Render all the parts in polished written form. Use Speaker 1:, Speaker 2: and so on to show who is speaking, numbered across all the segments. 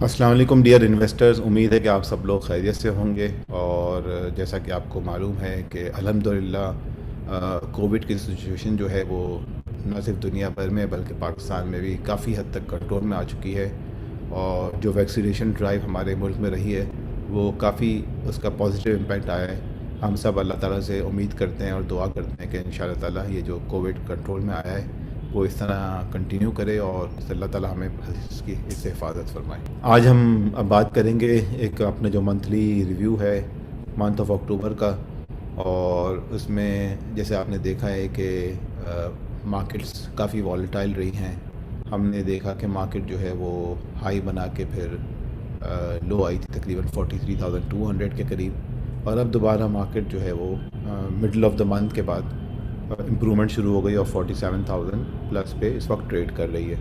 Speaker 1: अस्सलाम वालेकुम dear investors. उम्मीद है कि आप सब लोग खैरियत से होंगे। और जैसा कि आपको मालूम है कि अल्हम्दुलिल्लाह कोविड की सिचुएशन जो है वो न सिर्फ दुनिया भर में बल्कि पाकिस्तान में भी काफ़ी हद तक कंट्रोल में आ चुकी है। और जो वैक्सीनेशन ड्राइव हमारे मुल्क में रही है वो काफ़ी उसका पॉजिटिव इम्पैक्ट आया है। हम सब अल्लाह ताला से उम्मीद करते हैं और दुआ करते हैं कि इंशाअल्लाह ताला ये जो कोविड कंट्रोल में आया है वो इस तरह कंटिन्यू करे और अल्लाह ताला हमें इससे हिफाजत फरमाए। आज हम अब बात करेंगे एक अपना जो मंथली रिव्यू है मंथ ऑफ अक्टूबर का। और उसमें जैसे आपने देखा है कि मार्केट्स काफ़ी वॉलेटाइल रही हैं। हमने देखा कि मार्केट जो है वो हाई बना के फिर लो आई थी तकरीबन 43,200 के करीब। और अब दोबारा मार्केट जो है वो मिडल ऑफ द मंथ के बाद इम्प्रूवमेंट शुरू हो गई और 47,000 प्लस पे इस वक्त ट्रेड कर रही है।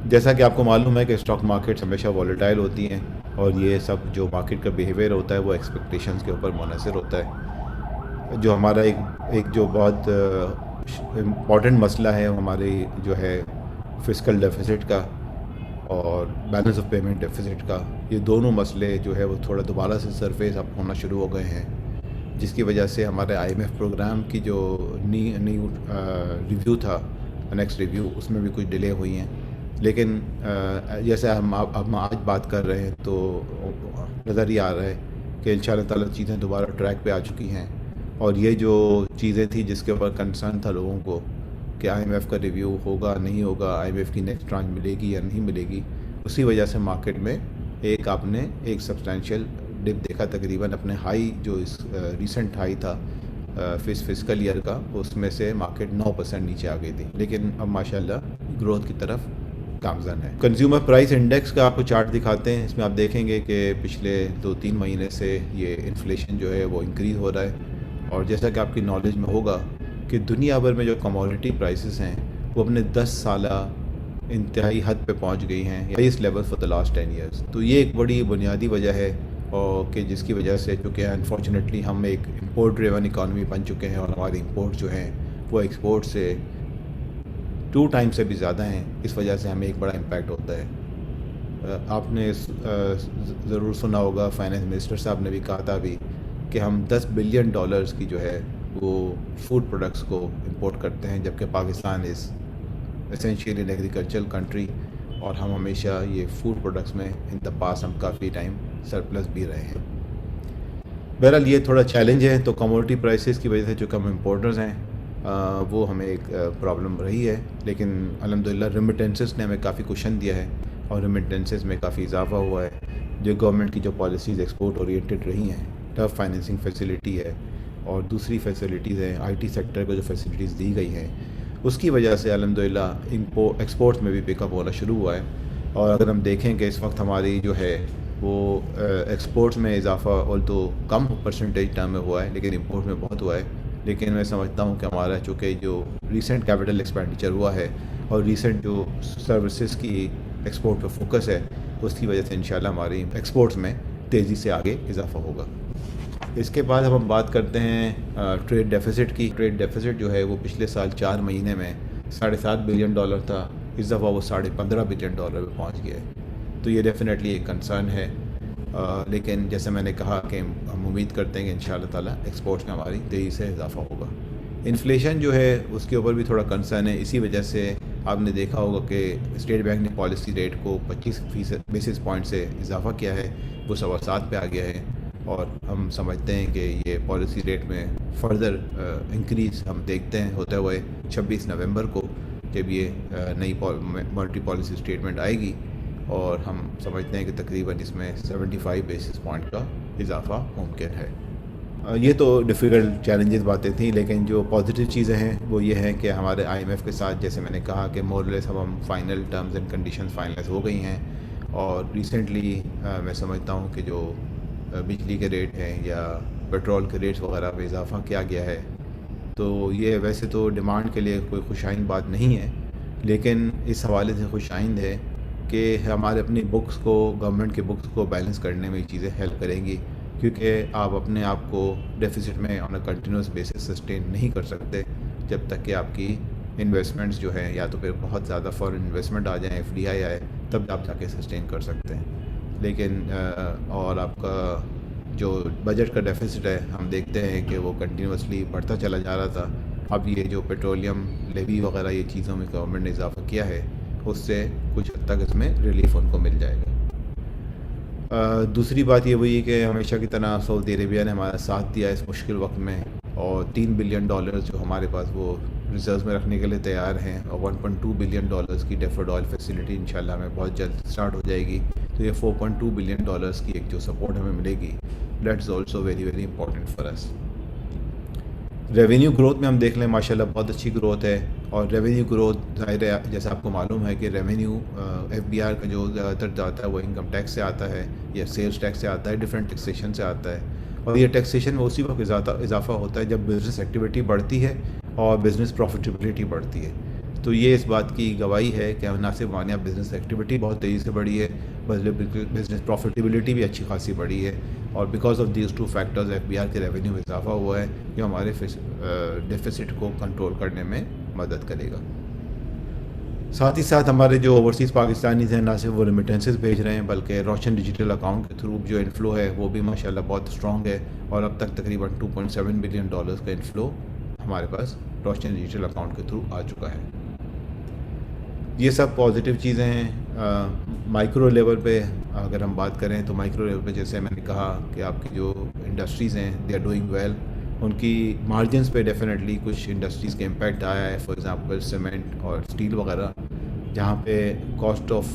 Speaker 1: जैसा कि आपको मालूम है कि स्टॉक मार्केट्स हमेशा वॉलेटाइल होती हैं और ये सब जो मार्केट का बिहेवियर होता है वो एक्सपेक्टेशंस के ऊपर मुनहसर होता है। जो हमारा एक जो बहुत इम्पॉर्टेंट मसला है हमारी जो है फिस्कल डेफिसिट का और बैलेंस ऑफ पेमेंट डेफिसिट का, ये दोनों मसले जो है वो थोड़ा दोबारा से सरफेस अप होना शुरू हो गए हैं, जिसकी वजह से हमारे IMF प्रोग्राम की जो नी रिव्यू था, नेक्स्ट रिव्यू, उसमें भी कुछ डिले हुई हैं। लेकिन जैसे हम आज बात कर रहे हैं तो नज़र ही आ रहा है कि इंशाअल्लाह ताला चीज़ें दोबारा ट्रैक पे आ चुकी हैं। और ये जो चीज़ें थी जिसके ऊपर कंसर्न था लोगों को कि IMF का रिव्यू होगा नहीं होगा, IMF की नेक्स्ट ट्रांच मिलेगी या नहीं मिलेगी, उसी वजह से मार्केट में आपने एक सब्सटेंशियल डिप देखा। तकरीबन अपने हाई जो इस रीसेंट हाई था फिस्कल ईयर का, उसमें से मार्केट 9% नीचे आ गई थी। लेकिन अब माशाल्लाह ग्रोथ की तरफ गामज़न है। कंज्यूमर प्राइस इंडेक्स का आपको चार्ट दिखाते हैं। इसमें आप देखेंगे कि पिछले 2-3 महीने से ये इन्फ्लेशन जो है वो इंक्रीज़ हो रहा है। और जैसा कि आपकी नॉलेज में होगा कि दुनिया भर में जो कमोडिटी प्राइसेस हैं वो अपने 10 साला इंतहाई हद पे पहुंच गई हैं, highest level for the last 10 years. तो ये एक बड़ी बुनियादी वजह है और कि जिसकी वजह से चूँकि अनफॉर्चुनेटली हम एक इंपोर्ट ड्रिवन इकॉनमी बन चुके हैं और हमारे इंपोर्ट जो हैं वो एक्सपोर्ट से 2 टाइम से भी ज़्यादा हैं। इस वजह से हमें एक बड़ा इम्पैक्ट होता है। आपने ज़रूर सुना होगा, फाइनेंस मिनिस्टर साहब ने भी कहा था अभी कि हम $10 बिलियन की जो है वो फूड प्रोडक्ट्स को इंपोर्ट करते हैं, जबकि Pakistan is essentially an agricultural country और हम हमेशा ये फूड प्रोडक्ट्स में इन द पास हम काफ़ी टाइम सरप्लस भी रहे हैं। बहरहाल ये थोड़ा चैलेंज है। तो कमोडिटी प्राइसेस की वजह से जो हम इम्पोर्टर्स हैं वो हमें एक प्रॉब्लम रही है। लेकिन अल्हम्दुलिल्लाह रेमिटेंसेस ने हमें काफ़ी कुशन दिया है और रेमिटेंसेस में काफ़ी इजाफा हुआ है। जो गवर्नमेंट की जो पॉलिसीज़ एक्सपोर्ट ओरिएंटेड रही हैं, टफ फाइनेंसिंग फैसिलिटी है और दूसरी फैसिलिटीज़ हैं, IT सेक्टर को जो फैसिलिटीज़ दी गई हैं, उसकी वजह से अल्हम्दुलिल्लाह एक्सपोर्ट्स में भी पिकअप होना शुरू हुआ है। और अगर हम देखें कि इस वक्त हमारी जो है वो एक्सपोर्ट्स में इजाफा और तो कम परसेंटेज टर्म में हुआ है, लेकिन इंपोर्ट में बहुत हुआ है। लेकिन मैं समझता हूँ कि हमारा चूँकि जो रीसेंट कैपिटल एक्सपेंडिचर हुआ है और रीसेंट जो सर्विसेज की एक्सपोर्ट पर फोकस है, उसकी वजह से इंशाल्लाह हमारी एक्सपोर्ट्स में तेज़ी से आगे इजाफा होगा। इसके बाद हम बात करते हैं ट्रेड डेफिसिट की। ट्रेड डेफिसिट जो है वो पिछले साल 4 महीने में $7.5 बिलियन था। इस दफ़ा वो $15.5 बिलियन पे पहुंच गया है। तो ये डेफिनेटली एक कंसर्न है। लेकिन जैसे मैंने कहा कि हम उम्मीद करते हैं कि इंशाअल्लाह ताला एक्सपोर्ट्स में हमारी तेज़ी से इजाफा होगा। इन्फ्लेशन जो है उसके ऊपर भी थोड़ा कंसर्न है। इसी वजह से आपने देखा होगा कि स्टेट बैंक ने पॉलिसी रेट को 25 बेसिस पॉइंट से इजाफा किया है, वो 7.25 पे आ गया है। और हम समझते हैं कि ये पॉलिसी रेट में फर्दर इंक्रीज़ हम देखते हैं होते हुए 26 नवंबर को, जब ये नई मॉनेटरी पॉलिसी स्टेटमेंट आएगी। और हम समझते हैं कि तकरीबन इसमें 75 बेसिस पॉइंट का इजाफा मुमकिन है। ये तो डिफ़िकल्ट चैलेंजेस बातें थी, लेकिन जो पॉजिटिव चीज़ें हैं वो ये हैं कि हमारे IMF के साथ, जैसे मैंने कहा कि मोर लेस हम final terms and conditions finalize हो गई हैं। और रिसेंटली मैं समझता हूँ कि जो बिजली के रेट हैं या पेट्रोल के रेट्स वगैरह में इजाफा किया गया है, तो ये वैसे तो डिमांड के लिए कोई खुशाइंद बात नहीं है, लेकिन इस हवाले से खुशाइंद है कि हमारे अपनी बुक्स को, गवर्नमेंट के बुक्स को बैलेंस करने में ये चीज़ें हेल्प करेंगी। क्योंकि आप अपने आप को डेफिसिट में on a continuous basis sustain नहीं कर सकते जब तक कि आपकी इन्वेस्टमेंट्स जो हैं या तो फिर बहुत ज़्यादा फॉरेन इन्वेस्टमेंट आ जाए, FDI आए, تب آپ جا کے سسٹین کر سکتے ہیں. لیکن اور آپ کا جو بجٹ کا ڈیفیسٹ ہے ہم دیکھتے ہیں کہ وہ کنٹینیوسلی بڑھتا چلا جا رہا تھا. اب یہ جو پیٹرولیم لیوی وغیرہ یہ چیزوں میں گورنمنٹ نے اضافہ کیا ہے اس سے کچھ حد تک اس میں ریلیف ان کو مل جائے گا. دوسری بات یہ ہوئی کہ ہمیشہ کی طرح سعودی عربیہ نے ہمارا ساتھ دیا اس مشکل وقت میں, اور $3 بلین جو ہمارے پاس وہ ریزروز میں رکھنے کے لیے تیار ہیں, اور $1.2 بلین کی ڈیفرڈ آئل فیسلٹی انشاءاللہ ہمیں بہت جلد اسٹارٹ ہو جائے گی. تو یہ $4.2 بلین کی ایک جو سپورٹ ہمیں ملے گی, that is also very very important for us. Revenue growth میں ہم دیکھ لیں ماشاءاللہ بہت اچھی گروتھ ہے, اور ریونیو گروتھ ظاہر ہے جیسا آپ کو معلوم ہے کہ ریونیو ایف بی آر کا جو زیادہ تر جاتا ہے وہ انکم ٹیکس سے آتا ہے یا سیلز ٹیکس سے آتا ہے, ڈفرینٹ ٹیکسیشن سے آتا ہے. اور یہ ٹیکسیشن میں اسی وقت اضافہ ہوتا ہے جب بزنس ایکٹیویٹی بڑھتی ہے اور بزنس پروفیٹیبلٹی بڑھتی ہے. تو یہ اس بات کی گواہی ہے کہ نہ صرف ہمارے یہاں بزنس ایکٹیویٹی بہت تیزی سے بڑھی ہے, بزنس پروفیٹیبلٹی بھی اچھی خاصی بڑھی ہے, اور because of these two factors F B R کے ریونیو میں اضافہ ہوا ہے جو ہمارے ڈیفیسٹ کو کنٹرول کرنے میں مدد کرے گا. ساتھ ہی ساتھ ہمارے جو اوورسیز پاکستانیز ہیں نہ صرف وہ ریمیٹنسز بھیج رہے ہیں بلکہ روشن ڈیجیٹل اکاؤنٹ کے تھرو جو انفلو ہے وہ بھی ماشاءاللہ بہت اسٹرانگ ہے, اور اب تک تقریباً $2.7 بلین کا انفلو ہمارے پاس روشن ڈیجیٹل اکاؤنٹ کے تھرو آ چکا ہے. یہ سب پازیٹیو چیزیں ہیں. مائکرو لیول پہ اگر ہم بات کریں تو مائکرو لیول پہ جیسے میں نے کہا کہ آپ کی جو انڈسٹریز ہیں دے آر ڈوئنگ ویل, ان کی مارجنس پہ ڈیفینیٹلی کچھ انڈسٹریز کے امپیکٹ آیا ہے, فار ایگزامپل سیمنٹ اور اسٹیل وغیرہ, جہاں پہ cost of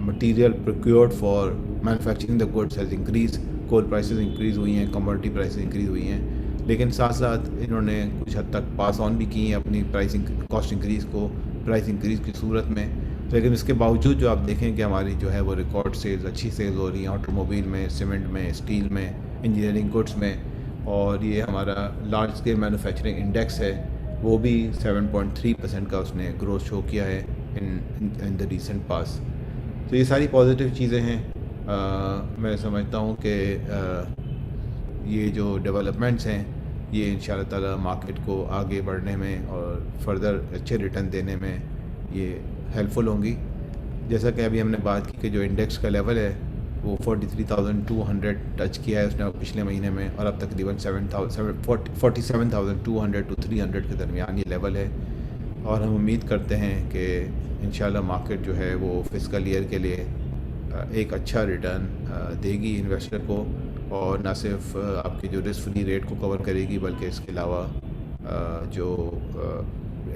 Speaker 1: material procured for manufacturing the goods has increase, coal prices increase ہوئی ہیں, کموڈٹی پرائسز انکریز ہوئی ہیں, لیکن ساتھ ساتھ انہوں نے کچھ حد تک پاس آن بھی کی ہیں اپنی کاسٹ انکریز کو پرائس انکریز کی صورت میں. لیکن اس کے باوجود جو آپ دیکھیں کہ ہماری جو ہے وہ ریکارڈ سیلز اچھی سیلز ہو رہی ہیں آٹو موبائل میں, سیمنٹ میں, اسٹیل میں, انجینئرنگ گڈس میں, اور یہ ہمارا لارج اسکیل مینوفیکچرنگ انڈیکس ہے وہ بھی 7.3% کا اس نے گروتھ شو کیا ہے ان دا ریسنٹ پاس. تو یہ ساری پازیٹیو چیزیں ہیں. میں سمجھتا ہوں کہ یہ جو ڈیولپمنٹس ہیں یہ ان شاء اللہ تعالیٰ مارکیٹ کو آگے بڑھنے میں اور فردر اچھے ریٹرن دینے میں یہ ہیلپ فل ہوں گی. جیسا کہ ابھی ہم نے بات کی کہ جو انڈیکس کا لیول ہے وہ 43,200 ٹچ کیا ہے اس نے پچھلے مہینے میں, اور اب تقریباً 47,200 to 300 کے درمیان یہ لیول ہے. اور ہم امید کرتے ہیں کہ انشاءاللہ مارکیٹ جو ہے وہ فسکل ایئر کے لیے ایک اچھا ریٹرن دے گی انویسٹر کو, اور نہ صرف آپ کے جو رسک فری ریٹ کو کور کرے گی بلکہ اس کے علاوہ جو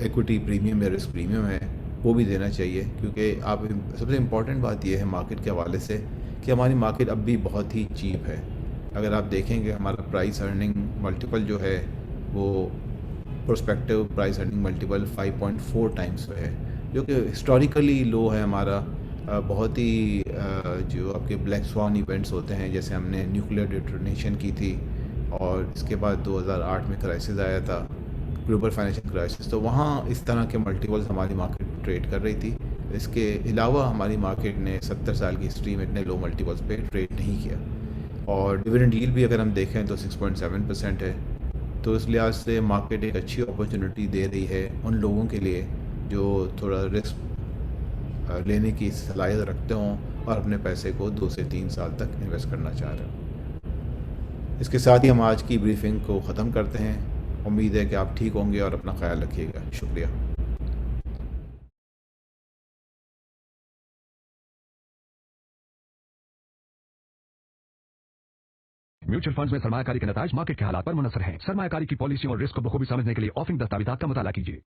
Speaker 1: ایکوٹی پریمیم یا رسک پریمیم ہے وہ بھی دینا چاہیے. کیونکہ آپ سب سے امپورٹنٹ بات یہ ہے مارکیٹ کے حوالے سے کہ ہماری مارکیٹ اب بھی بہت ہی چیپ ہے. اگر آپ دیکھیں کہ ہمارا پرائس ارننگ ملٹیپل جو ہے وہ prospective price earning multiple 5.4 Times پہ ہے, جو کہ ہسٹوریکلی لو ہے ہمارا. بہت ہی جو آپ کے بلیک سوان ایونٹس ہوتے ہیں جیسے ہم نے نیوکلیئر ڈیٹونیشن کی تھی, اور اس کے بعد 2008 میں کرائسس آیا تھا, گلوبل فائنینشیل کرائسس, تو وہاں اس طرح کے ملٹیپلز ہماری مارکیٹ ٹریڈ کر رہی تھی. اس کے علاوہ ہماری مارکیٹ نے 70 سال کی ہسٹری میں اتنے لو ملٹیپلز پہ ٹریڈ نہیں کیا. اور ڈیویڈنڈ ییلڈ بھی اگر ہم دیکھیں تو 6.7% ہے. تو اس لحاظ سے مارکیٹ ایک اچھی اپرچونٹی دے رہی ہے ان لوگوں کے لیے جو تھوڑا رسک لینے کی صلاحیت رکھتے ہوں اور اپنے پیسے کو 2 سے 3 سال تک انویسٹ کرنا چاہ رہے ہوں. اس کے ساتھ ہی ہم آج کی بریفنگ کو ختم کرتے ہیں. امید ہے کہ آپ ٹھیک ہوں گے اور اپنا خیال رکھیے گا. شکریہ.
Speaker 2: म्यूचुअल फंड्स में सरमायाकारी के नताज मार्केट के हालात पर मुनसर हैं. सरमायाकारी की पॉलिसियों और रिस्क को बखूबी समझने के लिए ऑफरिंग दस्तावेजात का मुताला कीजिए.